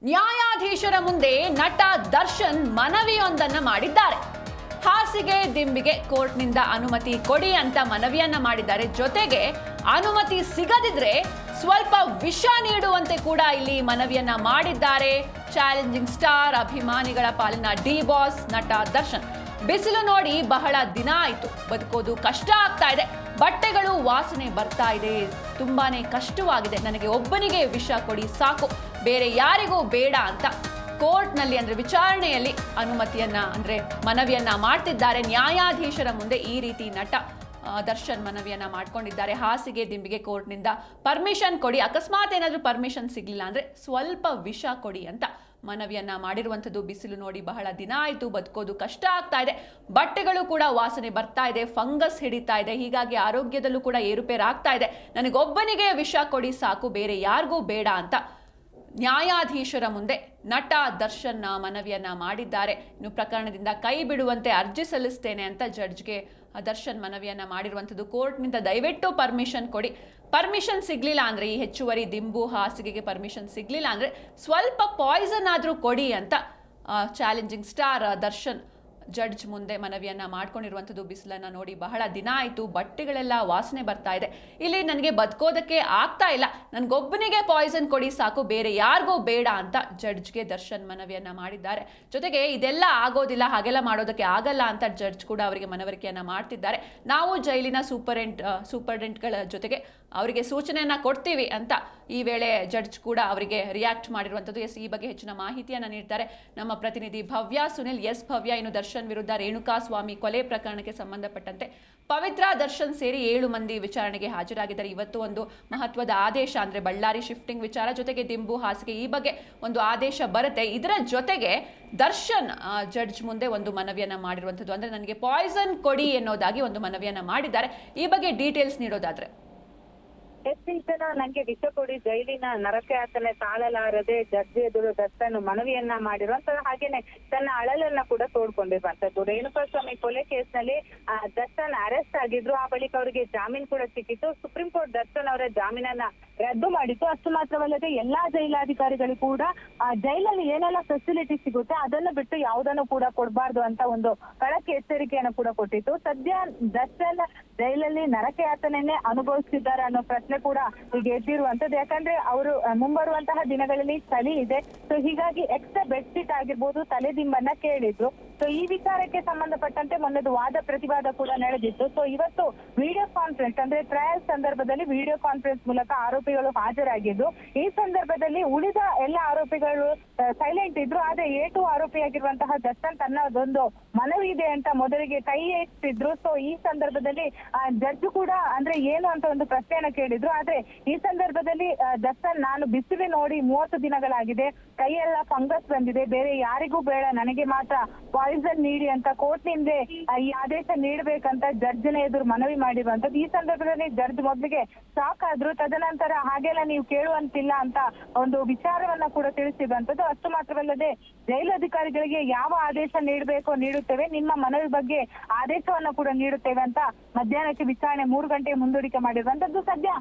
ನ್ಯಾಯಾಧೀಶರ ಮುಂದೆ ನಟ ದರ್ಶನ್ ಮನವಿಯೊಂದನ್ನ ಮಾಡಿದ್ದಾರೆ. ಹಾಸಿಗೆ ದಿಂಬಿಗೆ ಕೋರ್ಟ್ನಿಂದ ಅನುಮತಿ ಕೊಡಿ ಅಂತ ಮನವಿಯನ್ನ ಮಾಡಿದ್ದಾರೆ. ಜೊತೆಗೆ ಅನುಮತಿ ಸಿಗದಿದ್ರೆ ಸ್ವಲ್ಪ ವಿಷ ನೀಡುವಂತೆ ಕೂಡ ಇಲ್ಲಿ ಮನವಿಯನ್ನ ಮಾಡಿದ್ದಾರೆ. ಚಾಲೆಂಜಿಂಗ್ ಸ್ಟಾರ್ ಅಭಿಮಾನಿಗಳ ಪಾಲಿನ ಡಿ ಬಾಸ್ ನಟ ದರ್ಶನ್. ಬಿಸಿಲು ನೋಡಿ ಬಹಳ ದಿನ ಆಯ್ತು, ಬದುಕೋದು ಕಷ್ಟ ಆಗ್ತಾ ಇದೆ, ಬಟ್ಟೆಗಳು ವಾಸನೆ ಬರ್ತಾ ಇದೆ, ತುಂಬಾನೇ ಕಷ್ಟವಾಗಿದೆ, ನನಗೆ ಒಬ್ಬನಿಗೆ ವಿಷ ಕೊಡಿ ಸಾಕು, ಬೇರೆ ಯಾರಿಗೂ ಬೇಡ ಅಂತ ಕೋರ್ಟ್ನಲ್ಲಿ ಅಂದ್ರೆ ವಿಚಾರಣೆಯಲ್ಲಿ ಅನುಮತಿಯನ್ನ ಅಂದ್ರೆ ಮನವಿಯನ್ನ ಮಾಡ್ತಿದ್ದಾರೆ. ನ್ಯಾಯಾಧೀಶರ ಮುಂದೆ ಈ ರೀತಿ ನಟ ದರ್ಶನ್ ಮನವಿಯನ್ನ ಮಾಡ್ಕೊಂಡಿದ್ದಾರೆ. ಹಾಸಿಗೆ ದಿಂಬಿಗೆ ಕೋರ್ಟ್ನಿಂದ ಪರ್ಮಿಷನ್ ಕೊಡಿ, ಅಕಸ್ಮಾತ್ ಏನಾದ್ರೂ ಪರ್ಮಿಷನ್ ಸಿಗ್ಲಿಲ್ಲ ಅಂದ್ರೆ ಸ್ವಲ್ಪ ವಿಷ ಕೊಡಿ ಅಂತ ಮನವಿಯನ್ನ ಮಾಡಿರುವಂಥದ್ದು. ಬಿಸಿಲು ನೋಡಿ ಬಹಳ ದಿನ ಆಯಿತು, ಬದುಕೋದು ಕಷ್ಟ ಆಗ್ತಾ ಇದೆ, ಬಟ್ಟೆಗಳು ಕೂಡ ವಾಸನೆ ಬರ್ತಾ ಇದೆ, ಫಂಗಸ್ ಹಿಡಿತಾ ಇದೆ, ಹೀಗಾಗಿ ಆರೋಗ್ಯದಲ್ಲೂ ಕೂಡ ಏರುಪೇರು ಆಗ್ತಾ ಇದೆ, ನನಗೊಬ್ಬನಿಗೆ ವಿಷ ಕೊಡಿ ಸಾಕು, ಬೇರೆ ಯಾರಿಗೂ ಬೇಡ ಅಂತ ನ್ಯಾಯಾಧೀಶರ ಮುಂದೆ ನಟ ದರ್ಶನ್ ಮನವಿಯನ್ನ ಮಾಡಿದ್ದಾರೆ. ಇನ್ನು ಪ್ರಕರಣದಿಂದ ಕೈ ಬಿಡುವಂತೆ ಅರ್ಜಿ ಸಲ್ಲಿಸ್ತೇನೆ ಅಂತ ಜಡ್ಜ್ಗೆ ದರ್ಶನ್ ಮನವಿಯನ್ನ ಮಾಡಿರುವಂಥದ್ದು. ಕೋರ್ಟ್ನಿಂದ ದಯವಿಟ್ಟು ಪರ್ಮಿಷನ್ ಕೊಡಿ, ಪರ್ಮಿಷನ್ ಸಿಗ್ಲಿಲ್ಲ ಅಂದ್ರೆ ಈ ಹೆಚ್ಚುವರಿ ದಿಂಬು ಹಾಸಿಗೆಗೆ ಪರ್ಮಿಷನ್ ಸಿಗ್ಲಿಲ್ಲ ಅಂದ್ರೆ ಸ್ವಲ್ಪ ಪಾಯ್ಸನ್ ಆದ್ರೂ ಕೊಡಿ ಅಂತ ಚಾಲೆಂಜಿಂಗ್ ಸ್ಟಾರ್ ದರ್ಶನ್ ಜಡ್ಜ್ ಮುಂದೆ ಮನವಿಯನ್ನ ಮಾಡ್ಕೊಂಡಿರುವಂಥದ್ದು. ಬಿಸಿಲನ್ನ ನೋಡಿ ಬಹಳ ದಿನ ಆಯಿತು, ಬಟ್ಟೆಗಳೆಲ್ಲ ವಾಸನೆ ಬರ್ತಾ ಇದೆ, ಇಲ್ಲಿ ನನಗೆ ಬದುಕೋದಕ್ಕೆ ಆಗ್ತಾ ಇಲ್ಲ, ನನಗೊಬ್ಬನಿಗೆ ಪಾಯ್ಸನ್ ಕೊಡಿ ಸಾಕು, ಬೇರೆ ಯಾರಿಗೂ ಬೇಡ ಅಂತ ಜಡ್ಜ್ಗೆ ದರ್ಶನ್ ಮನವಿಯನ್ನ ಮಾಡಿದ್ದಾರೆ. ಜೊತೆಗೆ ಇದೆಲ್ಲ ಆಗೋದಿಲ್ಲ, ಹಾಗೆಲ್ಲ ಮಾಡೋದಕ್ಕೆ ಆಗಲ್ಲ ಅಂತ ಜಡ್ಜ್ ಕೂಡ ಅವರಿಗೆ ಮನವರಿಕೆಯನ್ನ ಮಾಡ್ತಿದ್ದಾರೆ. ನಾವು ಜೈಲಿನ ಸೂಪರ್ಡೆಂಟ್ಗಳ ಜೊತೆಗೆ ಅವರಿಗೆ ಸೂಚನೆಯನ್ನ ಕೊಡ್ತೀವಿ ಅಂತ ಈ ವೇಳೆ ಜಡ್ಜ್ ಕೂಡ ಅವರಿಗೆ ರಿಯಾಕ್ಟ್ ಮಾಡಿರುವಂಥದ್ದು. ಈ ಬಗ್ಗೆ ಹೆಚ್ಚಿನ ಮಾಹಿತಿಯನ್ನ ನೀಡ್ತಾರೆ ನಮ್ಮ ಪ್ರತಿನಿಧಿ ಭವ್ಯ ಸುನಿಲ್. ಭವ್ಯ, ಇನ್ನು ದರ್ಶನ್ ವಿರುದ್ಧ ರೇಣುಕಾ ಸ್ವಾಮಿ ಕೊಲೆ ಪ್ರಕರಣಕ್ಕೆ ಸಂಬಂಧಪಟ್ಟಂತೆ ಪವಿತ್ರ ದರ್ಶನ್ ಸೇರಿ 7 ಮಂದಿ ವಿಚಾರಣೆಗೆ ಹಾಜರಾಗಿದ್ದಾರೆ. ಇವತ್ತು ಒಂದು ಮಹತ್ವದ ಆದೇಶ ಅಂದ್ರೆ ಬಳ್ಳಾರಿ ಶಿಫ್ಟಿಂಗ್ ವಿಚಾರ, ಜೊತೆಗೆ ದಿಂಬು ಹಾಸಿಗೆ ಈ ಬಗ್ಗೆ ಒಂದು ಆದೇಶ ಬರುತ್ತೆ. ಇದರ ಜೊತೆಗೆ ದರ್ಶನ್ ಜಡ್ಜ್ ಮುಂದೆ ಒಂದು ಮನವಿಯನ್ನ ಮಾಡಿರುವಂಥದ್ದು, ಅಂದ್ರೆ ನನಗೆ ಪಾಯ್ಸನ್ ಕೊಡಿ ಎನ್ನೋದಾಗಿ ಒಂದು ಮನವಿಯನ್ನ ಮಾಡಿದ್ದಾರೆ. ಈ ಬಗ್ಗೆ ಡೀಟೇಲ್ಸ್ ನೀಡೋದಾದ್ರೆ ಜನ ನಂಗೆ ವಿಷ ಕೊಡಿ, ಜೈಲಿನ ನರಕಯಾತನೆ ತಾಳಲಾರದೆ ಜಡ್ಜಿ ಎದುರು ದರ್ಶನ್ ಮನವಿಯನ್ನ ಮಾಡಿರುವಂತದ್ದು. ಹಾಗೇನೆ ತನ್ನ ಅಳಲನ್ನ ಕೂಡ ತೋಡ್ಕೊಂಡಿರುವಂತದ್ದು. ರೇಣುಕಾಸ್ವಾಮಿ ಕೊಲೆ ಕೇಸ್ನಲ್ಲಿ ದರ್ಶನ್ ಅರೆಸ್ಟ್ ಆಗಿದ್ರು, ಆ ಬಳಿಕ ಅವರಿಗೆ ಜಾಮೀನ್ ಕೂಡ ಸಿಕ್ಕಿತ್ತು. ಸುಪ್ರೀಂ ಕೋರ್ಟ್ ದರ್ಶನ್ ಅವರ ಜಾಮೀನನ್ನ ರದ್ದು ಮಾಡಿತ್ತು. ಅಷ್ಟು ಮಾತ್ರವಲ್ಲದೆ ಎಲ್ಲಾ ಜೈಲಾಧಿಕಾರಿಗಳು ಕೂಡ ಜೈಲಲ್ಲಿ ಏನೆಲ್ಲ ಫೆಸಿಲಿಟಿ ಸಿಗುತ್ತೆ ಅದನ್ನು ಬಿಟ್ಟು ಯಾವುದನ್ನು ಕೂಡ ಕೊಡಬಾರ್ದು ಅಂತ ಒಂದು ಖಡಕ್ ಎಚ್ಚರಿಕೆಯನ್ನು ಕೂಡ ಕೊಟ್ಟಿತ್ತು. ಸದ್ಯ ದರ್ಶನ್ ಜೈಲಲ್ಲಿ ನರಕಯಾತನೆಯನ್ನೇ ಅನುಭವಿಸಿದ್ದಾರೆ ಅನ್ನೋ ಪ್ರಶ್ನೆ ಕೂಡ ಈಗ ಎದ್ದಿರುವಂತದ್ದು. ಯಾಕಂದ್ರೆ ಅವರು ಮುಂಬರುವಂತಹ ದಿನಗಳಲ್ಲಿ ಚಳಿ ಇದೆ, ಸೊ ಹೀಗಾಗಿ ಎಕ್ಸ್ಟ್ರಾ ಬೆಡ್ಶೀಟ್ ಆಗಿರ್ಬೋದು, ತಲೆದಿಂಬನ್ನ ಕೇಳಿದ್ರು. ಸೊ ಈ ವಿಚಾರಕ್ಕೆ ಸಂಬಂಧಪಟ್ಟಂತೆ ಮೊನ್ನೆದು ವಾದ ಪ್ರತಿವಾದ ಕೂಡ ನಡೆದಿತ್ತು. ಸೊ ಇವತ್ತು ವಿಡಿಯೋ ಕಾನ್ಫರೆನ್ಸ್ ಅಂದ್ರೆ ಟ್ರಯಲ್ ಸಂದರ್ಭದಲ್ಲಿ ವಿಡಿಯೋ ಕಾನ್ಫರೆನ್ಸ್ ಮೂಲಕ ಆರೋಪಿಗಳು ಹಾಜರಾಗಿದ್ದು, ಈ ಸಂದರ್ಭದಲ್ಲಿ ಉಳಿದ ಎಲ್ಲ ಆರೋಪಿಗಳು ಸೈಲೆಂಟ್ ಇದ್ರು. ಆದ್ರೆ A2 ಆರೋಪಿಯಾಗಿರುವಂತಹ ದರ್ಶನ್ ತನ್ನದೊಂದು ಮನವಿ ಇದೆ ಅಂತ ಮೊದಲಿಗೆ ಕೈ ಎತ್ತಿದ್ರು. ಸೊ ಈ ಸಂದರ್ಭದಲ್ಲಿ ಜಡ್ಜ್ ಕೂಡ ಅಂದ್ರೆ ಏನು ಅಂತ ಒಂದು ಪ್ರಶ್ನೆಯನ್ನ ಕೇಳಿದ್ರು. ಆದ್ರೆ ಈ ಸಂದರ್ಭದಲ್ಲಿ ದರ್ಶನ್, ನಾನು ಬಿಸಿಲು ನೋಡಿ 30 ದಿನಗಳಾಗಿದೆ, ಕೈಯೆಲ್ಲ ಫಂಗಸ್ ಬಂದಿದೆ, ಬೇರೆ ಯಾರಿಗೂ ಬೇಡ, ನನಗೆ ಮಾತ್ರ ಪಾಯ್ಸನ್ ನೀಡಿ ಅಂತ ಕೋರ್ಟ್ನಿಂದ ಈ ಆದೇಶ ನೀಡಬೇಕಂತ ಜಡ್ಜ್ನ ಎದುರು ಮನವಿ ಮಾಡಿರುವಂತದ್ದು. ಈ ಸಂದರ್ಭದಲ್ಲಿ ಜಡ್ಜ್ ಮೊದಲಿಗೆ ಶಾಕ್ ಆದ್ರು. ತದನಂತರ ಹಾಗೆಲ್ಲ ನೀವು ಕೇಳುವಂತಿಲ್ಲ ಅಂತ ಒಂದು ವಿಚಾರವನ್ನ ಕೂಡ ತಿಳಿಸಿರುವಂತದ್ದು. ಅಷ್ಟು ಮಾತ್ರವಲ್ಲದೆ ಜೈಲಧಿಕಾರಿಗಳಿಗೆ ಯಾವ ಆದೇಶ ನೀಡಬೇಕೋ ನೀಡುತ್ತೇವೆ, ನಿಮ್ಮ ಮನವಿ ಬಗ್ಗೆ ಆದೇಶವನ್ನ ಕೂಡ ನೀಡುತ್ತೇವೆ ಅಂತ ಮಧ್ಯಾಹ್ನಕ್ಕೆ ವಿಚಾರಣೆ 3 ಗಂಟೆಗೆ ಮುಂದೂಡಿಕೆ ಮಾಡಿರುವಂತದ್ದು. ಸದ್ಯ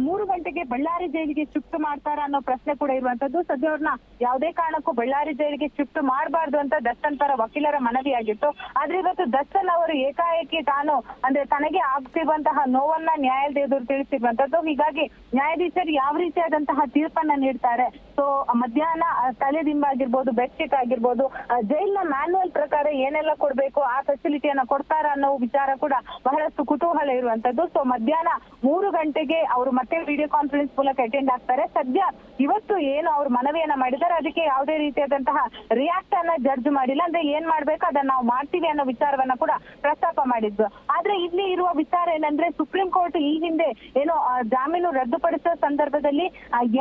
3 ಗಂಟೆಗೆ ಬಳ್ಳಾರಿ ಜೈಲಿಗೆ ಶಿಫ್ಟ್ ಮಾಡ್ತಾರ ಅನ್ನೋ ಪ್ರಶ್ನೆ ಕೂಡ ಇರುವಂತದ್ದು. ಸದ್ಯ ಅವ್ರನ್ನ ಯಾವುದೇ ಕಾರಣಕ್ಕೂ ಬಳ್ಳಾರಿ ಜೈಲಿಗೆ ಶಿಫ್ಟ್ ಮಾಡಬಾರ್ದು ಅಂತ ದರ್ಶನ್ ಪರ ವಕೀಲರ ಮನವಿಯಾಗಿತ್ತು. ಆದ್ರೆ ಇವತ್ತು ದರ್ಶನ್ ಅವರು ಏಕಾಏಕಿ ತಾನು ಅಂದ್ರೆ ತನಗೆ ಆಗ್ತಿರುವಂತಹ ನೋವನ್ನ ನ್ಯಾಯಾಲಯದ ಎದುರು ತಿಳಿಸಿರುವಂತದ್ದು. ಹೀಗಾಗಿ ನ್ಯಾಯಾಧೀಶರು ಯಾವ ರೀತಿಯಾದಂತಹ ತೀರ್ಪನ್ನ ನೀಡ್ತಾರೆ, ಸೊ ಮಧ್ಯಾಹ್ನ ತಲೆದಿಂಬ ಆಗಿರ್ಬೋದು, ಬೆಡ್ಶೀಟ್ ಆಗಿರ್ಬೋದು, ಜೈಲಿನ ಮ್ಯಾನ್ಯುವಲ್ ಪ್ರಕಾರ ಏನೆಲ್ಲ ಕೊಡ್ಬೇಕು ಆ ಫೆಸಿಲಿಟಿಯನ್ನ ಕೊಡ್ತಾರ ಅನ್ನೋ ವಿಚಾರ ಕೂಡ ಬಹಳಷ್ಟು ಕುತೂಹಲ ಇರುವಂತದ್ದು. ಸೊ ಮಧ್ಯಾಹ್ನ 3 ಗಂಟೆಗೆ ಅವರು ಮತ್ತೆ ವಿಡಿಯೋ ಕಾನ್ಫರೆನ್ಸ್ ಮೂಲಕ ಅಟೆಂಡ್ ಆಗ್ತಾರೆ. ಸದ್ಯ ಇವತ್ತು ಏನು ಅವ್ರು ಮನವಿಯನ್ನ ಮಾಡಿದ್ದಾರೆ ಅದಕ್ಕೆ ಯಾವುದೇ ರೀತಿಯಾದಂತಹ ರಿಯಾಕ್ಟ್ ಅನ್ನ ಜಡ್ಜ್ ಮಾಡಿಲ್ಲ. ಅಂದ್ರೆ ಏನ್ ಮಾಡ್ಬೇಕು ಅದನ್ನ ನಾವು ಮಾಡ್ತೀವಿ ಅನ್ನೋ ವಿಚಾರವನ್ನ ಕೂಡ ಪ್ರಸ್ತಾಪ ಮಾಡಿದ್ರು. ಆದ್ರೆ ಇಲ್ಲಿ ಇರುವ ವಿಚಾರ ಏನಂದ್ರೆ ಸುಪ್ರೀಂ ಕೋರ್ಟ್ ಈ ಹಿಂದೆ ಏನೋ ಜಾಮೀನು ರದ್ದುಪಡಿಸುವ ಸಂದರ್ಭದಲ್ಲಿ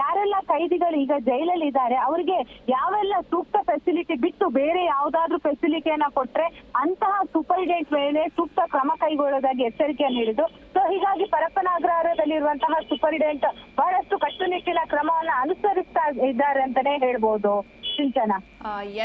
ಯಾರೆಲ್ಲ ಕೈದಿಗಳು ಈಗ ಜೈಲಲ್ಲಿ ಇದ್ದಾರೆ ಅವರಿಗೆ ಯಾವೆಲ್ಲ ಸೂಕ್ತ ಫೆಸಿಲಿಟಿ ಬಿಟ್ಟು ಬೇರೆ ಯಾವ್ದಾದ್ರು ಫೆಸಿಲಿಟಿಯನ್ನ ಕೊಟ್ರೆ ಅಂತಹ ಸೂಪರ್ಡೆಂಟ್ ಮೇಲೆ ಸೂಕ್ತ ಕ್ರಮ ಕೈಗೊಳ್ಳೋದಾಗಿ ಎಚ್ಚರಿಕೆಯನ್ನು ನೀಡಿದ್ದು. ಸೊ ಹೀಗಾಗಿ ಪರಪ್ಪನಗರದಲ್ಲಿರುವಂತಹ ಸೂಪರ್ಡೆಂಟ್ ಬಹಳಷ್ಟು ಕಟ್ಟುನಿಟ್ಟಿನ ಕ್ರಮವನ್ನ ಅನುಸರಿಸ್ತಾ ಇದ್ದಾರೆ ಅಂತಾನೆ ಹೇಳ್ಬೋದು. ಸಿಂಚನ.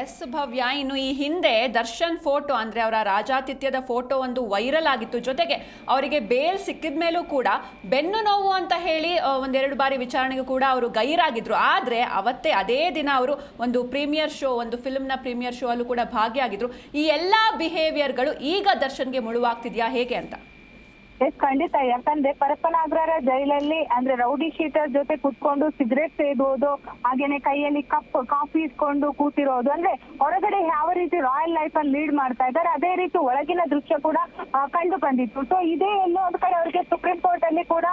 ಎಸ್ ಭವ್ಯ, ಇನ್ನು ಈ ಹಿಂದೆ ದರ್ಶನ್ ಫೋಟೋ ಅಂದ್ರೆ ಅವರ ರಾಜಾತಿಥ್ಯದ ಫೋಟೋ ಒಂದು ವೈರಲ್ ಆಗಿತ್ತು. ಜೊತೆಗೆ ಅವರಿಗೆ ಬೇಲ್ ಸಿಕ್ಕಿದ ಮೇಲೂ ಕೂಡ ಬೆನ್ನು ನೋವು ಅಂತ ಹೇಳಿ ಒಂದೆರಡು ಬಾರಿ ವಿಚಾರಣೆಗೂ ಕೂಡ ಅವರು ಗೈರಾಗಿದ್ರು. ಆದ್ರೆ ಅವತ್ತೇ ಅದೇ ದಿನ ಅವರು ಒಂದು ಪ್ರೀಮಿಯರ್ ಶೋ, ಒಂದು ಫಿಲ್ಮ್ನ ಪ್ರೀಮಿಯರ್ ಶೋ ಅಲ್ಲೂ ಕೂಡ ಭಾಗಿಯಾಗಿದ್ರು. ಈ ಎಲ್ಲಾ ಬಿಹೇವಿಯರ್ಗಳು ಈಗ ದರ್ಶನ್ಗೆ ಮುಳುವಾಗ್ತಿದ್ಯಾ ಹೇಗೆ ಅಂತ? ಎಸ್, ಖಂಡಿತ. ಯಾಕಂದ್ರೆ ಪರಪ್ಪನಾಗ್ರಹಾರ ಜೈಲಲ್ಲಿ ಅಂದ್ರೆ ರೌಡಿ ಶೀಟರ್ ಜೊತೆ ಕುತ್ಕೊಂಡು ಸಿಗರೇಟ್ ಸೇದುವುದು, ಹಾಗೇನೆ ಕೈಯಲ್ಲಿ ಕಪ್ ಕಾಫಿ ಇಟ್ಕೊಂಡು ಕೂತಿರೋದು, ಅಂದ್ರೆ ಹೊರಗಡೆ ಯಾವ ರೀತಿ ರಾಯಲ್ ಲೈಫ್ ಅಲ್ಲಿ ಲೀಡ್ ಮಾಡ್ತಾ ಇದ್ದಾರೆ ಅದೇ ರೀತಿ ಒಳಗಿನ ದೃಶ್ಯ ಕೂಡ ಕಂಡು ಬಂದಿತ್ತು. ಸೊ ಇದೇ ಎಲ್ಲೋ ಒಂದು ಕಡೆ ಅವರಿಗೆ ಸುಪ್ರೀಂ ಕೋರ್ಟ್ ಅಲ್ಲಿ ಕೂಡ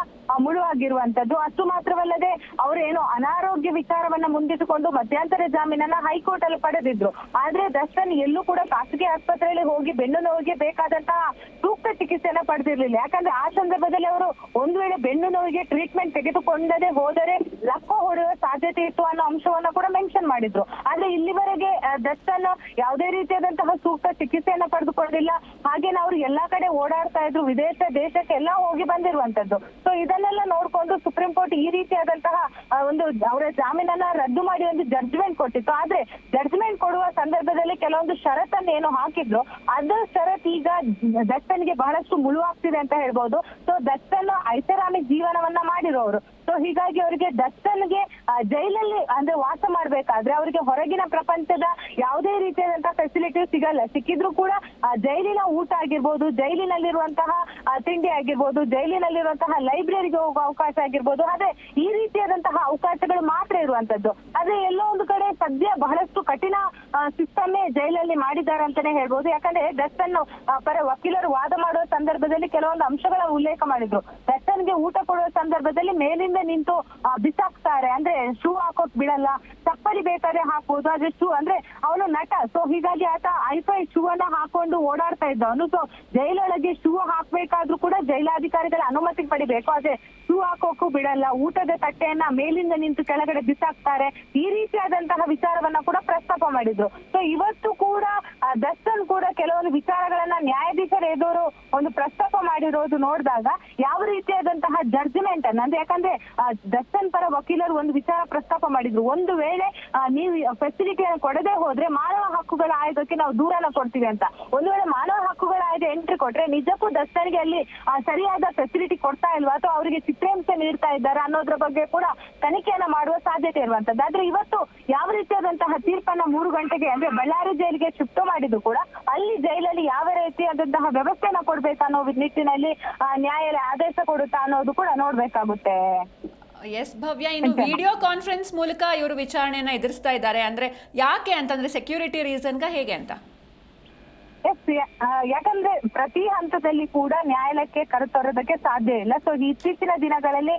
ಮುಳುವಾಗಿರುವಂತದ್ದು. ಅಷ್ಟು ಮಾತ್ರವಲ್ಲದೆ ಅವರೇನು ಅನಾರೋಗ್ಯ ವಿಚಾರವನ್ನ ಮುಂದಿಟ್ಟುಕೊಂಡು ಮಧ್ಯಂತರ ಜಾಮೀನನ್ನ ಹೈಕೋರ್ಟ್ ಅಲ್ಲಿ ಪಡೆದಿದ್ರು. ಆದ್ರೆ ದರ್ಶನ್ ಎಲ್ಲೂ ಕೂಡ ಖಾಸಗಿ ಆಸ್ಪತ್ರೆಯಲ್ಲಿ ಹೋಗಿ ಬೆನ್ನು ನೋವಿಗೆ ಬೇಕಾದಂತಹ ಸೂಕ್ತ ಚಿಕಿತ್ಸೆಯನ್ನ ಪಡೆದಿರ್ಲಿಲ್ಲ. ಯಾಕಂದ್ರೆ ಆ ಸಂದರ್ಭದಲ್ಲಿ ಅವರು ಒಂದು ವೇಳೆ ಬೆನ್ನು ನೋವಿಗೆ ಟ್ರೀಟ್ಮೆಂಟ್ ತೆಗೆದುಕೊಂಡದೆ ಹೋದರೆ ಲಕ್ಕೋ ಹೊಡೆಯುವ ಸಾಧ್ಯತೆ ಇತ್ತು ಅನ್ನೋ ಅಂಶವನ್ನ ಕೂಡ ಮೆನ್ಷನ್ ಮಾಡಿದ್ರು. ಆದ್ರೆ ಇಲ್ಲಿವರೆಗೆ ದರ್ಶನ್ ಯಾವುದೇ ರೀತಿಯಾದಂತಹ ಸೂಕ್ತ ಚಿಕಿತ್ಸೆಯನ್ನ ಪಡೆದುಕೊಂಡಿಲ್ಲ. ಹಾಗೇನೆ ಅವರು ಎಲ್ಲಾ ಕಡೆ ಓಡಾಡ್ತಾ ಇದ್ರು, ವಿದೇಶ ದೇಶಕ್ಕೆಲ್ಲ ಹೋಗಿ ಬಂದಿರುವಂತದ್ದು. ಸೊ ಇದನ್ನೆಲ್ಲ ನೋಡ್ಕೊಂಡು ಸುಪ್ರೀಂ ಕೋರ್ಟ್ ಈ ರೀತಿಯಾದಂತಹ ಒಂದು ಅವರ ಜಾಮೀನನ್ನ ರದ್ದು ಮಾಡಿ ಒಂದು ಜಡ್ಜ್ಮೆಂಟ್ ಕೊಟ್ಟಿತ್ತು. ಆದ್ರೆ ಜಡ್ಜ್ಮೆಂಟ್ ಕೊಡುವ ಸಂದರ್ಭದಲ್ಲಿ ಕೆಲವೊಂದು ಷರತ್ತನ್ನು ಏನು ಹಾಕಿದ್ರು, ಅದರ ಷರತ್ ಈಗ ದರ್ಶನ್ಗೆ ಬಹಳಷ್ಟು ಮುಳುವಾಗ್ತಿದೆ ಅಂತ ಹೇಳ್ಬೋದು. ಸೊ ದರ್ಶನ್ ಐಷಾರಾಮಿ ಜೀವನವನ್ನ ಮಾಡಿರೋರು. ಸೊ ಹೀಗಾಗಿ ಅವರಿಗೆ ದರ್ಶನ್ಗೆ ಜೈಲಲ್ಲಿ ಅಂದ್ರೆ ವಾಸ ಮಾಡ್ಬೇಕಾದ್ರೆ ಅವರಿಗೆ ಹೊರಗಿನ ಪ್ರಪಂಚದ ಯಾವುದೇ ರೀತಿಯಾದಂತಹ ಫೆಸಿಲಿಟಿ ಸಿಗಲ್ಲ. ಸಿಕ್ಕಿದ್ರು ಕೂಡ ಜೈಲಿನ ಊಟ ಆಗಿರ್ಬೋದು, ಜೈಲಿನಲ್ಲಿರುವಂತಹ ತಿಂಡಿ ಆಗಿರ್ಬೋದು, ಜೈಲಿನಲ್ಲಿರುವಂತಹ ಲೈಬ್ರರಿಗೆ ಹೋಗುವ ಅವಕಾಶ ಆಗಿರ್ಬೋದು, ಆದ್ರೆ ಈ ರೀತಿಯಾದಂತಹ ಅವಕಾಶಗಳು ಮಾತ್ರ ಇರುವಂತದ್ದು. ಆದ್ರೆ ಎಲ್ಲೋ ಒಂದು ಕಡೆ ಸದ್ಯ ಬಹಳಷ್ಟು ಕಠಿಣ ಸಿಸ್ಟಮ್ಮೇ ಜೈಲಲ್ಲಿ ಮಾಡಿದ್ದಾರೆ ಅಂತಾನೆ ಹೇಳ್ಬೋದು. ಯಾಕಂದ್ರೆ ದರ್ಶನ್ ಪರ ವಕೀಲರು ವಾದ ಮಾಡುವ ಸಂದರ್ಭದಲ್ಲಿ ಕೆಲವೊಂದು ಅಂಶಗಳ ಉಲ್ಲೇಖ ಮಾಡಿದ್ರು. ದರ್ಶನ್ಗೆ ಊಟ ಕೊಡುವ ಸಂದರ್ಭದಲ್ಲಿ ಮೇಲಿಂದ ನಿಂತು ಬಿಸಾಕ್ತಾರೆ, ಅಂದ್ರೆ ಶೂ ಹಾಕೋಕ್ ಬಿಡಲ್ಲ, ಚಪ್ಪಲಿ ಬೇಕಾದ್ರೆ ಹಾಕ್ಬೋದು, ಆದ್ರೆ ಶೂ ಅಂದ್ರೆ ಅವನು ನಟ. ಸೊ ಹೀಗಾಗಿ ಆತ ಐಫೈ ಶೂ ಅನ್ನ ಹಾಕೊಂಡು ಓಡಾಡ್ತಾ ಇದ್ದವನು. ಸೊ ಜೈಲೊಳಗೆ ಶೂ ಹಾಕ್ಬೇಕಾದ್ರೂ ಕೂಡ ಜೈಲಾಧಿಕಾರಿಗಳ ಅನುಮತಿ ಪಡಿಬೇಕು, ಆದ್ರೆ ಶೂ ಹಾಕೋಕು ಬಿಡಲ್ಲ, ಊಟದ ತಟ್ಟೆಯನ್ನ ಮೇಲಿಂದ ನಿಂತು ಕೆಳಗಡೆ ಬಿಸಾಕ್ತಾರೆ, ಈ ರೀತಿಯಾದಂತಹ ವಿಚಾರವನ್ನ ಕೂಡ ಪ್ರಸ್ತಾಪ ಮಾಡಿದ್ರು. ಸೊ ಇವತ್ತು ಕೂಡ ದರ್ಶನ್ ಕೂಡ ಕೆಲವೊಂದು ವಿಚಾರಗಳನ್ನ ನ್ಯಾಯಾಧೀಶರ ಎದುರು ಒಂದು ಪ್ರಸ್ತಾಪ ಮಾಡಿರೋದು ನೋಡಿದಾಗ ಯಾವ ರೀತಿಯಾದಂತಹ ಜಡ್ಜ್ಮೆಂಟ್ ಅನ್ನ, ಅಂದ್ರೆ ಯಾಕಂದ್ರೆ ದರ್ಶನ್ ಪರ ವಕೀಲರು ಒಂದು ವಿಚಾರ ಪ್ರಸ್ತಾಪ ಮಾಡಿದ್ರು, ಒಂದು ವೇಳೆ ನೀವು ಫೆಸಿಲಿಟಿಯನ್ನು ಕೊಡದೆ ಹೋದ್ರೆ ಮಾನವ ಹಕ್ಕುಗಳ ಆಯೋಗಕ್ಕೆ ನಾವು ದೂರನ ಕೊಡ್ತೀವಿ ಅಂತ. ಒಂದು ವೇಳೆ ಮಾನವ ಹಕ್ಕುಗಳ ಆಯೋಗ ಎಂಟ್ರಿ ಕೊಟ್ರೆ ನಿಜಕ್ಕೂ ದರ್ಶನ್ಗೆ ಅಲ್ಲಿ ಸರಿಯಾದ ಫೆಸಿಲಿಟಿ ಕೊಡ್ತಾ ಇಲ್ವಾ ಅಥವಾ ಅವರಿಗೆ ಚಿತ್ರಹಿಂಸೆ ನೀಡ್ತಾ ಇದ್ದಾರೆ ಅನ್ನೋದ್ರ ಬಗ್ಗೆ ಕೂಡ ತನಿಖೆಯನ್ನ ಮಾಡುವ ಸಾಧ್ಯತೆ ಇರುವಂತದ್ದು. ಆದ್ರೆ ಇವತ್ತು ಯಾವ ರೀತಿಯಾದಂತಹ ತೀರ್ಪನ್ನ 3 ಗಂಟೆಗೆ ಅಂದ್ರೆ ಬಳ್ಳಾರಿ ಜೈಲಿಗೆ ಶಿಫ್ಟ್ ಮಾಡಿದ್ರು ಕೂಡ ಅಲ್ಲಿ ಜೈಲಲ್ಲಿ ಯಾವ ರೀತಿಯಾದಂತಹ ವ್ಯವಸ್ಥೆನ ಕೊಡ್ಬೇಕು ಅನ್ನೋ ನಿಟ್ಟಿನಲ್ಲಿ ನ್ಯಾಯಾಲಯ ಆದೇಶ ಕೊಡುತ್ತಾ ಅನ್ನೋದು ಕೂಡ ನೋಡ್ಬೇಕಾಗುತ್ತೆ. ಎಸ್ ಭವ್ಯ, ಇನ್ನು ವಿಡಿಯೋ ಕಾನ್ಫರೆನ್ಸ್ ಮೂಲಕ ಇವರು ವಿಚಾರಣೆಯನ್ನ ಎದುರಿಸ್ತಾ ಇದ್ದಾರೆ. ಅಂದ್ರೆ ಯಾಕೆ ಅಂತಂದ್ರೆ ಸೆಕ್ಯೂರಿಟಿ ರೀಸನ್ಗ ಹೇಗೆ ಅಂತ? ಎಸ್, ಯಾಕಂದ್ರೆ ಪ್ರತಿ ಹಂತದಲ್ಲಿ ಕೂಡ ನ್ಯಾಯಾಲಯಕ್ಕೆ ಕರೆತರೋದಕ್ಕೆ ಸಾಧ್ಯ ಇಲ್ಲ. ಸೊ ಇತ್ತೀಚಿನ ದಿನಗಳಲ್ಲಿ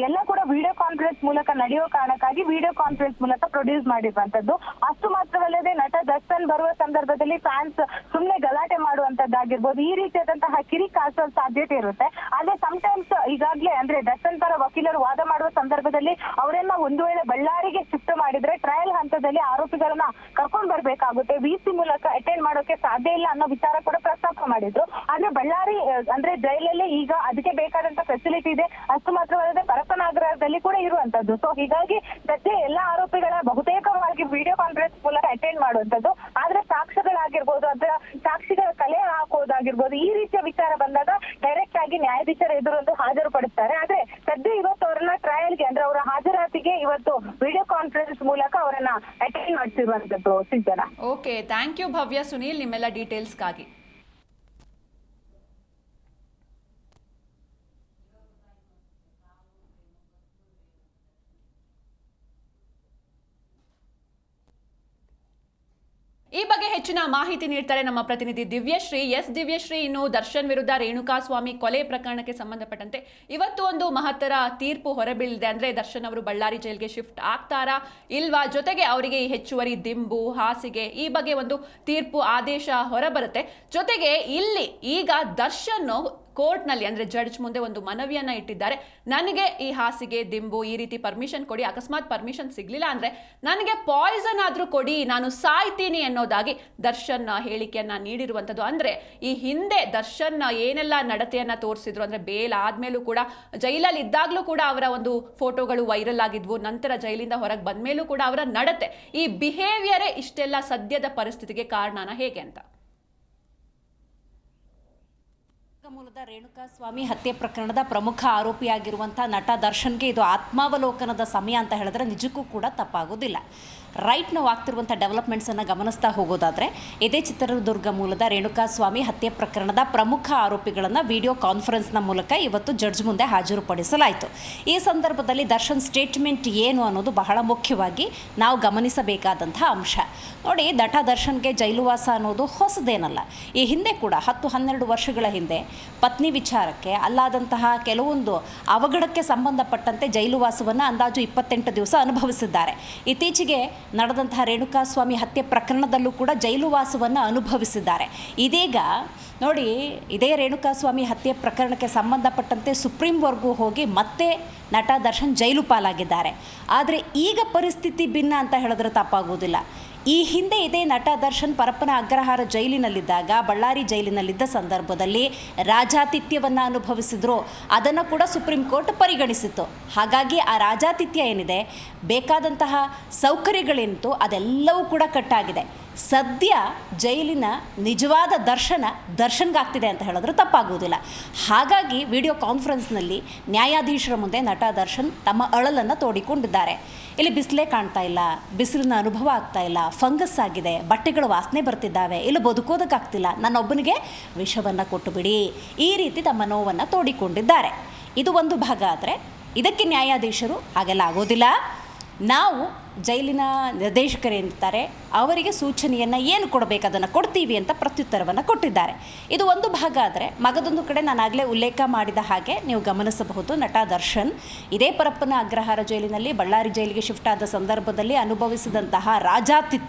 ಎಲ್ಲ ಕೂಡ ವಿಡಿಯೋ ಕಾನ್ಫರೆನ್ಸ್ ಮೂಲಕ ನಡೆಯುವ ಕಾರಣಕ್ಕಾಗಿ ವಿಡಿಯೋ ಕಾನ್ಫರೆನ್ಸ್ ಮೂಲಕ ಪ್ರೊಡ್ಯೂಸ್ ಮಾಡಿರುವಂತದ್ದು. ಅಷ್ಟು ಮಾತ್ರವಲ್ಲದೆ ನಟ ದರ್ಶನ್ ಬರುವ ಸಂದರ್ಭದಲ್ಲಿ ಫ್ಯಾನ್ಸ್ ಸುಮ್ನೆ ಗಲಾಟೆ ಮಾಡುವಂತದ್ದಾಗಿರ್ಬೋದು, ಈ ರೀತಿಯಾದಂತಹ ಕಿರಿಕಾಸುವ ಸಾಧ್ಯತೆ ಇರುತ್ತೆ. ಆದ್ರೆ ಸಮಟೈಮ್ಸ್ ಈಗಾಗ್ಲೇ ಅಂದ್ರೆ ದರ್ಶನ್ ಪರ ವಕೀಲರು ವಾದ ಮಾಡುವ ಸಂದರ್ಭದಲ್ಲಿ ಅವರನ್ನ ಒಂದು ವೇಳೆ ಬಳ್ಳಾರಿಗೆ ಶಿಫ್ಟ್ ಮಾಡಿದ್ರೆ ಟ್ರಯಲ್ ಹಂತದಲ್ಲಿ ಆರೋಪಿಗಳನ್ನ ಕರ್ಕೊಂಡ್ ಬರ್ಬೇಕಾಗುತ್ತೆ, ವಿಸಿ ಮೂಲಕ ಅಟೆಂಡ್ ಮಾಡೋಕೆ ಸಾಧ್ಯ ಇಲ್ಲ ಅನ್ನೋ ವಿಚಾರ ಕೂಡ ಪ್ರಸ್ತಾಪ ಮಾಡಿದ್ರು. ಆದ್ರೆ ಬಳ್ಳಾರಿ ಅಂದ್ರೆ ಜೈಲಲ್ಲಿ ಈಗ ಅದಕ್ಕೆ ಬೇಕಾದಂತ ಫೆಸಿಲಿಟಿ ಇದೆ. ಅಷ್ಟು ಮಾತ್ರವಲ್ಲದೆ ಪರಪ್ಪನಾಗ್ರಹದಲ್ಲಿ ಕೂಡ ಇರುವಂತದ್ದು. ಸೊ ಹೀಗಾಗಿ ಸದ್ಯ ಎಲ್ಲಾ ಆರೋಪಿಗಳ ಬಹುತೇಕವಾಗಿ ವಿಡಿಯೋ ಕಾನ್ಫರೆನ್ಸ್ ಮೂಲಕ ಅಟೆಂಡ್ ಮಾಡುವಂತದ್ದು. ಆದ್ರೆ ಸಾಕ್ಷ್ಯಗಳಾಗಿರ್ಬೋದು ಅಥವಾ ಸಾಕ್ಷಿಗಳ ಕಲೆ ಹಾಕೋದಾಗಿರ್ಬೋದು, ಈ ರೀತಿಯ ವಿಚಾರ ಬಂದಾಗ ಡೈರೆಕ್ಟ್ ಆಗಿ ನ್ಯಾಯಾಧೀಶರ ಎದುರೊಂದು ಹಾಜರು ಪಡಿಸ್ತಾರೆ. ಆದ್ರೆ ಸದ್ಯ ಇವತ್ತು ಅವರನ್ನ ಟ್ರಯಲ್ಗೆ ಅಂದ್ರೆ ಅವರ ಹಾಜರಾತಿಗೆ ಇವತ್ತು ವಿಡಿಯೋ ಕಾನ್ಫರೆನ್ಸ್ ಮೂಲಕ ಅವರನ್ನ ಅಟೆಂಡ್ ಮಾಡ್ತಿರುವಂತದ್ದು. Sinchana. Okay, thank you Bhavya. Sunil, ನಿಮ್ಮೆಲ್ಲ ಡೀಟೇಲ್ಸ್ಗಾಗಿ. ಈ ಬಗ್ಗೆ ಹೆಚ್ಚಿನ ಮಾಹಿತಿ ನೀಡ್ತಾರೆ ನಮ್ಮ ಪ್ರತಿನಿಧಿ ದಿವ್ಯಶ್ರೀ. ಎಸ್ ದಿವ್ಯಶ್ರೀ, ಇನ್ನು ದರ್ಶನ್ ವಿರುದ್ಧ ರೇಣುಕಾಸ್ವಾಮಿ ಕೊಲೆ ಪ್ರಕರಣಕ್ಕೆ ಸಂಬಂಧಪಟ್ಟಂತೆ ಇವತ್ತು ಒಂದು ಮಹತ್ತರ ತೀರ್ಪು ಹೊರಬೀಳಿದೆ. ಅಂದ್ರೆ ದರ್ಶನ್ ಅವರು ಬಳ್ಳಾರಿ ಜೈಲ್ಗೆ ಶಿಫ್ಟ್ ಆಗ್ತಾರಾ ಇಲ್ವಾ, ಜೊತೆಗೆ ಅವರಿಗೆ ಹೆಚ್ಚುವರಿ ದಿಂಬು, ಹಾಸಿಗೆ, ಈ ಬಗ್ಗೆ ಒಂದು ತೀರ್ಪು ಆದೇಶ ಹೊರಬರುತ್ತೆ. ಜೊತೆಗೆ ಇಲ್ಲಿ ಈಗ ದರ್ಶನ್ ಕೋರ್ಟ್ನಲ್ಲಿ ಅಂದರೆ ಜಡ್ಜ್ ಮುಂದೆ ಒಂದು ಮನವಿಯನ್ನು ಇಟ್ಟಿದ್ದಾರೆ. ನನಗೆ ಈ ಹಾಸಿಗೆ ದಿಂಬು ಈ ರೀತಿ ಪರ್ಮಿಷನ್ ಕೊಡಿ, ಅಕಸ್ಮಾತ್ ಪರ್ಮಿಷನ್ ಸಿಗಲಿಲ್ಲ ಅಂದರೆ ನನಗೆ ಪಾಯ್ಸನ್ ಆದರೂ ಕೊಡಿ, ನಾನು ಸಾಯ್ತೀನಿ ಅನ್ನೋದಾಗಿ ದರ್ಶನ್ ಹೇಳಿಕೆಯನ್ನು ನೀಡಿರುವಂಥದ್ದು. ಅಂದರೆ ಈ ಹಿಂದೆ ದರ್ಶನ್ ಏನೆಲ್ಲ ನಡತೆಯನ್ನು ತೋರಿಸಿದ್ರು ಅಂದರೆ ಬೇಲ್ ಆದಮೇಲೂ ಕೂಡ, ಜೈಲಲ್ಲಿ ಇದ್ದಾಗಲೂ ಕೂಡ ಅವರ ಒಂದು ಫೋಟೋಗಳು ವೈರಲ್ ಆಗಿದ್ವು. ನಂತರ ಜೈಲಿಂದ ಹೊರಗೆ ಬಂದ ಮೇಲೂ ಕೂಡ ಅವರ ನಡತೆ, ಈ ಬಿಹೇವಿಯರೇ ಇಷ್ಟೆಲ್ಲ ಸದ್ಯದ ಪರಿಸ್ಥಿತಿಗೆ ಕಾರಣನ ಹೇಗೆ ಅಂತ. ಮೂಲದ ರೇಣುಕಾಸ್ವಾಮಿ ಹತ್ಯೆ ಪ್ರಕರಣದ ಪ್ರಮುಖ ಆರೋಪಿಯಾಗಿರುವಂಥ ನಟ ದರ್ಶನ್ಗೆ ಇದು ಆತ್ಮಾವಲೋಕನದ ಸಮಯ ಅಂತ ಹೇಳಿದ್ರೆ ನಿಜಕ್ಕೂ ಕೂಡ ತಪ್ಪಾಗೋದಿಲ್ಲ. ರೈಟ್ ನಾವು ಆಗ್ತಿರುವಂಥ ಡೆವಲಪ್ಮೆಂಟ್ಸನ್ನು ಗಮನಿಸ್ತಾ ಹೋಗೋದಾದರೆ, ಇದೇ ಚಿತ್ರದುರ್ಗ ಮೂಲದ ರೇಣುಕಾಸ್ವಾಮಿ ಹತ್ಯೆ ಪ್ರಕರಣದ ಪ್ರಮುಖ ಆರೋಪಿಗಳನ್ನು ವಿಡಿಯೋ ಕಾನ್ಫರೆನ್ಸ್ನ ಮೂಲಕ ಇವತ್ತು ಜಡ್ಜ್ ಮುಂದೆ ಹಾಜರುಪಡಿಸಲಾಯಿತು. ಈ ಸಂದರ್ಭದಲ್ಲಿ ದರ್ಶನ್ ಸ್ಟೇಟ್ಮೆಂಟ್ ಏನು ಅನ್ನೋದು ಬಹಳ ಮುಖ್ಯವಾಗಿ ನಾವು ಗಮನಿಸಬೇಕಾದಂಥ ಅಂಶ. ನೋಡಿ, ನಟ ದರ್ಶನ್ಗೆ ಜೈಲುವಾಸ ಅನ್ನೋದು ಹೊಸದೇನಲ್ಲ. ಈ ಹಿಂದೆ ಕೂಡ 10-12 ವರ್ಷಗಳ ಹಿಂದೆ ಪತ್ನಿ ವಿಚಾರಕ್ಕೆ ಅಲ್ಲಾದಂತಹ ಕೆಲವೊಂದು ಅವಘಡಕ್ಕೆ ಸಂಬಂಧಪಟ್ಟಂತೆ ಜೈಲುವಾಸವನ್ನು ಅಂದಾಜು 28 ದಿವಸ ಅನುಭವಿಸಿದ್ದಾರೆ. ಇತ್ತೀಚೆಗೆ ನಡೆದಂತಹ ರೇಣುಕಾಸ್ವಾಮಿ ಹತ್ಯೆ ಪ್ರಕರಣದಲ್ಲೂ ಕೂಡ ಜೈಲುವಾಸವನ್ನು ಅನುಭವಿಸಿದ್ದಾರೆ. ಇದೀಗ ನೋಡಿ, ಇದೇ ರೇಣುಕಾಸ್ವಾಮಿ ಹತ್ಯೆ ಪ್ರಕರಣಕ್ಕೆ ಸಂಬಂಧಪಟ್ಟಂತೆ ಸುಪ್ರೀಂವರೆಗೂ ಹೋಗಿ ಮತ್ತೆ ನಟ ದರ್ಶನ್ ಜೈಲು ಪಾಲಾಗಿದ್ದಾರೆ. ಆದರೆ ಈಗ ಪರಿಸ್ಥಿತಿ ಭಿನ್ನ ಅಂತ ಹೇಳಿದ್ರೆ ತಪ್ಪಾಗುವುದಿಲ್ಲ. ಈ ಹಿಂದೆ ಇದೇ ನಟ ದರ್ಶನ್ ಪರಪ್ಪನ ಅಗ್ರಹಾರ ಜೈಲಿನಲ್ಲಿದ್ದಾಗ, ಬಳ್ಳಾರಿ ಜೈಲಿನಲ್ಲಿದ್ದ ಸಂದರ್ಭದಲ್ಲಿ ರಾಜಾತಿಥ್ಯವನ್ನು ಅನುಭವಿಸಿದ್ರು. ಅದನ್ನು ಕೂಡ ಸುಪ್ರೀಂ ಕೋರ್ಟ್ ಪರಿಗಣಿಸಿತ್ತು. ಹಾಗಾಗಿ ಆ ರಾಜಾತಿಥ್ಯ ಏನಿದೆ, ಬೇಕಾದಂತಹ ಸೌಕರ್ಯಗಳೇನಿತ್ತು ಅದೆಲ್ಲವೂ ಕೂಡ ಕಟ್ಟಾಗಿದೆ. ಸದ್ಯ ಜೈಲಿನ ನಿಜವಾದ ದರ್ಶನ್ಗಾಗ್ತಿದೆ ಅಂತ ಹೇಳಿದ್ರೆ ತಪ್ಪಾಗುವುದಿಲ್ಲ. ಹಾಗಾಗಿ ವಿಡಿಯೋ ಕಾನ್ಫರೆನ್ಸ್ನಲ್ಲಿ ನ್ಯಾಯಾಧೀಶರ ಮುಂದೆ ನಟ ದರ್ಶನ್ ತಮ್ಮ ಅಳಲನ್ನು ತೋಡಿಕೊಂಡಿದ್ದಾರೆ. ಇಲ್ಲಿ ಬಿಸಿಲೇ ಕಾಣ್ತಾ ಇಲ್ಲ, ಬಿಸಿಲಿನ ಅನುಭವ ಆಗ್ತಾ ಇಲ್ಲ, ಫಂಗಸ್ ಆಗಿದೆ, ಬಟ್ಟೆಗಳು ವಾಸನೆ ಬರ್ತಿದ್ದಾವೆ, ಇಲ್ಲಿ ಬದುಕೋದಕ್ಕಾಗ್ತಿಲ್ಲ, ನನ್ನೊಬ್ಬನಿಗೆ ವಿಷವನ್ನು ಕೊಟ್ಟು ಬಿಡಿ, ಈ ರೀತಿ ತಮ್ಮ ನೋವನ್ನು ತೋಡಿಕೊಂಡಿದ್ದಾರೆ. ಇದು ಒಂದು ಭಾಗ. ಆದರೆ ಇದಕ್ಕೆ ನ್ಯಾಯಾಧೀಶರು ಹಾಗೆಲ್ಲ ಆಗೋದಿಲ್ಲ, ನಾವು ಜೈಲಿನ ನಿರ್ದೇಶಕರೇನಿರ್ತಾರೆ ಅವರಿಗೆ ಸೂಚನೆಯನ್ನು ಏನು ಕೊಡಬೇಕು ಅದನ್ನು ಕೊಡ್ತೀವಿ ಅಂತ ಪ್ರತ್ಯುತ್ತರವನ್ನು ಕೊಟ್ಟಿದ್ದಾರೆ. ಇದು ಒಂದು ಭಾಗ. ಆದರೆ ಮಗದೊಂದು ಕಡೆ ನಾನು ಆಗಲೇ ಉಲ್ಲೇಖ ಮಾಡಿದ ಹಾಗೆ ನೀವು ಗಮನಿಸಬಹುದು, ನಟ ದರ್ಶನ್ ಇದೇ ಪರಪ್ಪನ ಅಗ್ರಹಾರ ಜೈಲಿನಲ್ಲಿ ಬಳ್ಳಾರಿ ಜೈಲಿಗೆ ಶಿಫ್ಟ್ ಆದ ಸಂದರ್ಭದಲ್ಲಿ ಅನುಭವಿಸಿದಂತಹ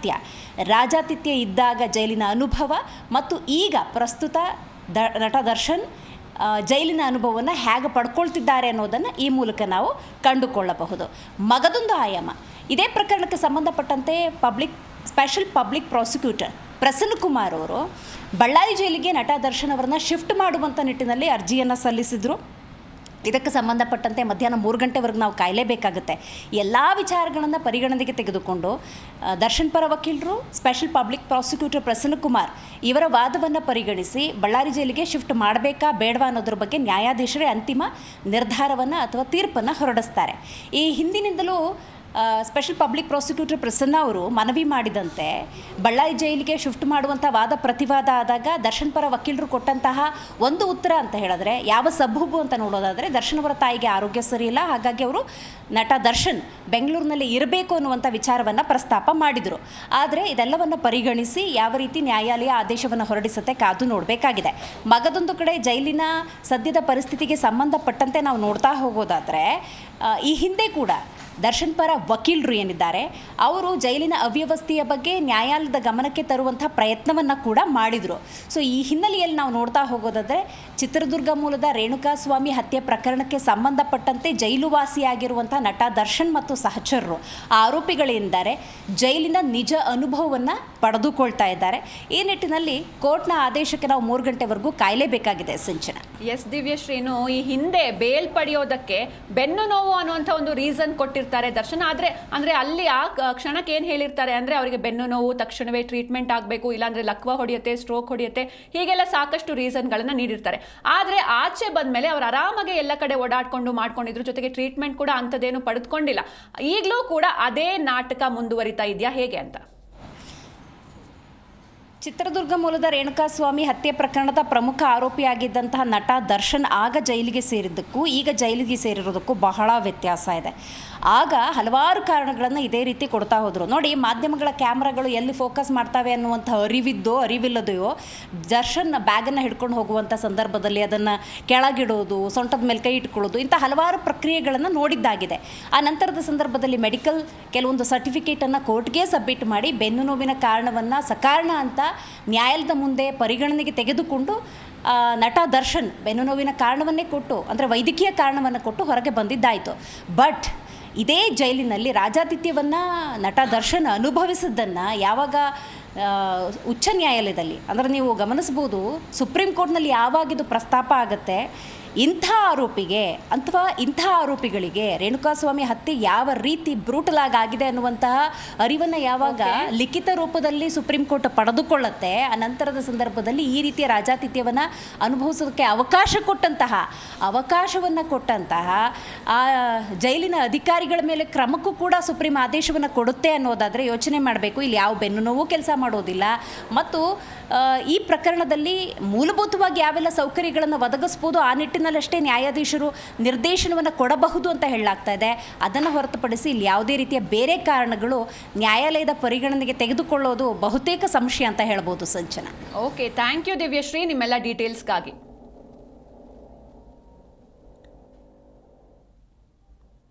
ರಾಜಾತಿಥ್ಯ ಇದ್ದಾಗ ಜೈಲಿನ ಅನುಭವ ಮತ್ತು ಈಗ ಪ್ರಸ್ತುತ ನಟ ದರ್ಶನ್ ಜೈಲಿನ ಅನುಭವವನ್ನು ಹೇಗೆ ಪಡ್ಕೊಳ್ತಿದ್ದಾರೆ ಅನ್ನೋದನ್ನು ಈ ಮೂಲಕ ನಾವು ಕಂಡುಕೊಳ್ಳಬಹುದು. ಮಗದೊಂದು ಆಯಾಮ, ಇದೇ ಪ್ರಕರಣಕ್ಕೆ ಸಂಬಂಧಪಟ್ಟಂತೆ special public prosecutor Prasanna Kumar ಅವರು ಬಳ್ಳಾರಿ ಜೈಲಿಗೆ ನಟ ದರ್ಶನ್ ಅವರನ್ನು ಶಿಫ್ಟ್ ಮಾಡುವಂಥ ನಿಟ್ಟಿನಲ್ಲಿ ಅರ್ಜಿಯನ್ನು ಸಲ್ಲಿಸಿದರು. ಇದಕ್ಕೆ ಸಂಬಂಧಪಟ್ಟಂತೆ ಮಧ್ಯಾಹ್ನ 3 ಗಂಟೆವರೆಗೆ ನಾವು ಕಾಯಲೇಬೇಕಾಗುತ್ತೆ. ಎಲ್ಲ ವಿಚಾರಗಳನ್ನು ಪರಿಗಣನೆಗೆ ತೆಗೆದುಕೊಂಡು ದರ್ಶನ್ ಪರ ವಕೀಲರು, special public prosecutor Prasanna Kumar ಇವರ ವಾದವನ್ನು ಪರಿಗಣಿಸಿ ಬಳ್ಳಾರಿ ಜೈಲಿಗೆ ಶಿಫ್ಟ್ ಮಾಡಬೇಕಾ ಬೇಡವಾ ಅನ್ನೋದ್ರ ಬಗ್ಗೆ ನ್ಯಾಯಾಧೀಶರೇ ಅಂತಿಮ ನಿರ್ಧಾರವನ್ನು ಅಥವಾ ತೀರ್ಪನ್ನು ಹೊರಡಿಸ್ತಾರೆ. ಈ ಹಿಂದಿನಿಂದಲೂ ಸ್ಪೆಷಲ್ ಪಬ್ಲಿಕ್ ಪ್ರಾಸಿಕ್ಯೂಟರ್ ಪ್ರಸನ್ನ ಅವರು ಮನವಿ ಮಾಡಿದಂತೆ ಬಳ್ಳಾರಿ ಜೈಲಿಗೆ ಶಿಫ್ಟ್ ಮಾಡುವಂಥ ವಾದ ಪ್ರತಿವಾದ ಆದಾಗ ದರ್ಶನ್ ಪರ ವಕೀಲರು ಕೊಟ್ಟಂತಹ ಒಂದು ಉತ್ತರ ಅಂತ ಹೇಳಿದ್ರೆ, ಯಾವ ಸಬೂಬು ಅಂತ ನೋಡೋದಾದರೆ, ದರ್ಶನ್ ಅವರ ತಾಯಿಗೆ ಆರೋಗ್ಯ ಸರಿಯಿಲ್ಲ, ಹಾಗಾಗಿ ಅವರು ನಟ ದರ್ಶನ್ ಬೆಂಗಳೂರಿನಲ್ಲಿ ಇರಬೇಕು ಅನ್ನುವಂಥ ವಿಚಾರವನ್ನು ಪ್ರಸ್ತಾಪ ಮಾಡಿದರು. ಆದರೆ ಇದೆಲ್ಲವನ್ನು ಪರಿಗಣಿಸಿ ಯಾವ ರೀತಿ ನ್ಯಾಯಾಲಯ ಆದೇಶವನ್ನು ಹೊರಡಿಸುತ್ತೆ ಕಾದು ನೋಡಬೇಕಾಗಿದೆ. ಮಗದೊಂದು ಕಡೆ ಜೈಲಿನ ಸದ್ಯದ ಪರಿಸ್ಥಿತಿಗೆ ಸಂಬಂಧಪಟ್ಟಂತೆ ನಾವು ನೋಡ್ತಾ ಹೋಗೋದಾದರೆ, ಈ ಹಿಂದೆ ಕೂಡ ದರ್ಶನ್ ಪರ ವಕೀಲರು ಏನಿದ್ದಾರೆ ಅವರು ಜೈಲಿನ ಅವ್ಯವಸ್ಥೆಯ ಬಗ್ಗೆ ನ್ಯಾಯಾಲಯದ ಗಮನಕ್ಕೆ ತರುವಂಥ ಪ್ರಯತ್ನವನ್ನು ಕೂಡ ಮಾಡಿದರು. ಸೊ ಈ ಹಿನ್ನೆಲೆಯಲ್ಲಿ ನಾವು ನೋಡ್ತಾ ಹೋಗೋದಾದರೆ, ಚಿತ್ರದುರ್ಗ ಮೂಲದ ರೇಣುಕಾಸ್ವಾಮಿ ಹತ್ಯೆ ಪ್ರಕರಣಕ್ಕೆ ಸಂಬಂಧಪಟ್ಟಂತೆ ಜೈಲುವಾಸಿಯಾಗಿರುವಂಥ ನಟ ದರ್ಶನ್ ಮತ್ತು ಸಹಚರರು ಆರೋಪಿಗಳೇನಿದ್ದಾರೆ ಜೈಲಿನ ನಿಜ ಅನುಭವವನ್ನು ಪಡೆದುಕೊಳ್ತಾ ಇದ್ದಾರೆ. ಈ ನಿಟ್ಟಿನಲ್ಲಿ ಕೋರ್ಟ್ನ ಆದೇಶಕ್ಕೆ ನಾವು 3 ಗಂಟೆವರೆಗೂ ಕಾಯಲೇಬೇಕಾಗಿದೆ. ಸಿಂಚನ. ಎಸ್ ದಿವ್ಯಶ್ರೀನು ಈ ಹಿಂದೆ ಬೇಲ್ ಪಡೆಯೋದಕ್ಕೆ ಬೆನ್ನು ನೋವು ಅನ್ನುವಂಥ ಒಂದು ರೀಸನ್ ಕೊಟ್ಟಿರ್ತಾರೆ ದರ್ಶನ್. ಅಂದರೆ ಅಲ್ಲಿ ಆ ಕ್ಷಣಕ್ಕೆ ಏನು ಹೇಳಿರ್ತಾರೆ ಅಂದರೆ, ಅವರಿಗೆ ಬೆನ್ನು ನೋವು, ತಕ್ಷಣವೇ ಟ್ರೀಟ್ಮೆಂಟ್ ಆಗಬೇಕು, ಇಲ್ಲಾಂದರೆ ಲಕ್ವ ಹೊಡೆಯುತ್ತೆ, ಸ್ಟ್ರೋಕ್ ಹೊಡೆಯುತ್ತೆ, ಹೀಗೆಲ್ಲ ಸಾಕಷ್ಟು ರೀಸನ್ಗಳನ್ನು ನೀಡಿರ್ತಾರೆ. ಆದರೆ ಆಚೆ ಬಂದಮೇಲೆ ಅವರು ಆರಾಮಾಗಿ ಎಲ್ಲ ಕಡೆ ಓಡಾಡ್ಕೊಂಡು ಮಾಡ್ಕೊಂಡಿದ್ರು, ಜೊತೆಗೆ ಟ್ರೀಟ್ಮೆಂಟ್ ಕೂಡ ಅಂಥದ್ದೇನು ಪಡೆದುಕೊಂಡಿಲ್ಲ. ಈಗಲೂ ಕೂಡ ಅದೇ ನಾಟಕ ಮುಂದುವರಿತಾ ಇದೆಯಾ ಹೇಗೆ ಅಂತ? ಚಿತ್ರದುರ್ಗ ಮೂಲದ ರೇಣುಕಾಸ್ವಾಮಿ ಹತ್ಯೆ ಪ್ರಕರಣದ ಪ್ರಮುಖ ಆರೋಪಿಯಾಗಿದ್ದಂತಹ ನಟ ದರ್ಶನ್ ಆಗ ಜೈಲಿಗೆ ಸೇರಿದ್ದಕ್ಕೂ ಈಗ ಜೈಲಿಗೆ ಸೇರಿರೋದಕ್ಕೂ ಬಹಳ ವ್ಯತ್ಯಾಸ ಇದೆ. ಆಗ ಹಲವಾರು ಕಾರಣಗಳನ್ನು ಇದೇ ರೀತಿ ಕೊಡ್ತಾ ಹೋದರು. ನೋಡಿ, ಮಾಧ್ಯಮಗಳ ಕ್ಯಾಮ್ರಾಗಳು ಎಲ್ಲಿ ಫೋಕಸ್ ಮಾಡ್ತವೆ ಅನ್ನುವಂಥ ಅರಿವಿಲ್ಲದೆಯೋ ದರ್ಶನ್ ಬ್ಯಾಗನ್ನು ಹಿಡ್ಕೊಂಡು ಹೋಗುವಂಥ ಸಂದರ್ಭದಲ್ಲಿ ಅದನ್ನು ಕೆಳಗಿಡೋದು, ಸೊಂಟದ ಮೇಲೆ ಕೈ ಇಟ್ಕೊಳ್ಳೋದು, ಇಂಥ ಹಲವಾರು ಪ್ರಕ್ರಿಯೆಗಳನ್ನು ನೋಡಿದ್ದಾಗಿದೆ. ಆ ನಂತರದ ಸಂದರ್ಭದಲ್ಲಿ ಮೆಡಿಕಲ್ ಕೆಲವೊಂದು ಸರ್ಟಿಫಿಕೇಟನ್ನು ಕೋರ್ಟ್ಗೆ ಸಬ್ಮಿಟ್ ಮಾಡಿ ಬೆನ್ನು ನೋವಿನ ಕಾರಣವನ್ನು ಸಕಾರಣ ಅಂತ ನ್ಯಾಯಾಲಯದ ಮುಂದೆ ಪರಿಗಣನೆಗೆ ತೆಗೆದುಕೊಂಡು ನಟ ದರ್ಶನ್ ಬೆನ್ನು ನೋವಿನ ಕಾರಣವನ್ನೇ ಕೊಟ್ಟು ಅಂದರೆ ವೈದ್ಯಕೀಯ ಕಾರಣವನ್ನು ಕೊಟ್ಟು ಹೊರಗೆ ಬಂದಿದ್ದಾಯಿತು. ಬಟ್ ಇದೇ ಜೈಲಿನಲ್ಲಿ ರಾಜಾತಿಥ್ಯವನ್ನು ನಟ ದರ್ಶನ್ ಅನುಭವಿಸಿದ್ದನ್ನು ಯಾವಾಗ ಉಚ್ಚ ನ್ಯಾಯಾಲಯದಲ್ಲಿ ಅಂದರೆ ನೀವು ಗಮನಿಸ್ಬೋದು, ಸುಪ್ರೀಂ ಕೋರ್ಟ್ನಲ್ಲಿ ಯಾವಾಗ ಇದು ಪ್ರಸ್ತಾಪ ಆಗುತ್ತೆ, ಇಂಥ ಆರೋಪಿಗೆ ಅಥವಾ ಇಂಥ ಆರೋಪಿಗಳಿಗೆ ರೇಣುಕಾಸ್ವಾಮಿ ಹತ್ಯೆ ಯಾವ ರೀತಿ ಬ್ರೂಟಲ್ ಆಗಿದೆ ಅನ್ನುವಂತಹ ಅರಿವನ್ನು ಯಾವಾಗ ಲಿಖಿತ ರೂಪದಲ್ಲಿ ಸುಪ್ರೀಂ ಕೋರ್ಟ್ ಪಡೆದುಕೊಳ್ಳುತ್ತೆ, ಆ ನಂತರದ ಸಂದರ್ಭದಲ್ಲಿ ಈ ರೀತಿಯ ರಾಜಾತಿಥ್ಯವನ್ನು ಅನುಭವಿಸೋದಕ್ಕೆ ಅವಕಾಶವನ್ನು ಕೊಟ್ಟಂತಹ ಆ ಜೈಲಿನ ಅಧಿಕಾರಿಗಳ ಮೇಲೆ ಕ್ರಮಕ್ಕೂ ಕೂಡ ಸುಪ್ರೀಂ ಆದೇಶವನ್ನು ಕೊಡುತ್ತೆ ಅನ್ನೋದಾದರೆ ಯೋಚನೆ ಮಾಡಬೇಕು. ಇಲ್ಲಿ ಯಾವ ಬೆನ್ನು ನೋವು ಕೆಲಸ ಮಾಡೋದಿಲ್ಲ ಮತ್ತು ಈ ಪ್ರಕರಣದಲ್ಲಿ ಮೂಲಭೂತವಾಗಿ ಯಾವೆಲ್ಲ ಸೌಕರ್ಯಗಳನ್ನು ಒದಗಿಸ್ಬೋದು ಆ ನಿಟ್ಟಿನಲ್ಲಷ್ಟೇ ನ್ಯಾಯಾಧೀಶರು ನಿರ್ದೇಶನವನ್ನು ಕೊಡಬಹುದು ಅಂತ ಹೇಳಲಾಗ್ತಾ ಇದೆ. ಅದನ್ನು ಹೊರತುಪಡಿಸಿ ಇಲ್ಲಿ ಯಾವುದೇ ರೀತಿಯ ಬೇರೆ ಕಾರಣಗಳು ನ್ಯಾಯಾಲಯದ ಪರಿಗಣನೆಗೆ ತೆಗೆದುಕೊಳ್ಳೋದು ಬಹುತೇಕ ಸಂಶಯ ಅಂತ ಹೇಳ್ಬೋದು ಸಂಚನ. ಓಕೆ, ಥ್ಯಾಂಕ್ ಯು ದಿವ್ಯಶ್ರೀ ನಿಮ್ಮೆಲ್ಲ ಡೀಟೇಲ್ಸ್ಗಾಗಿ.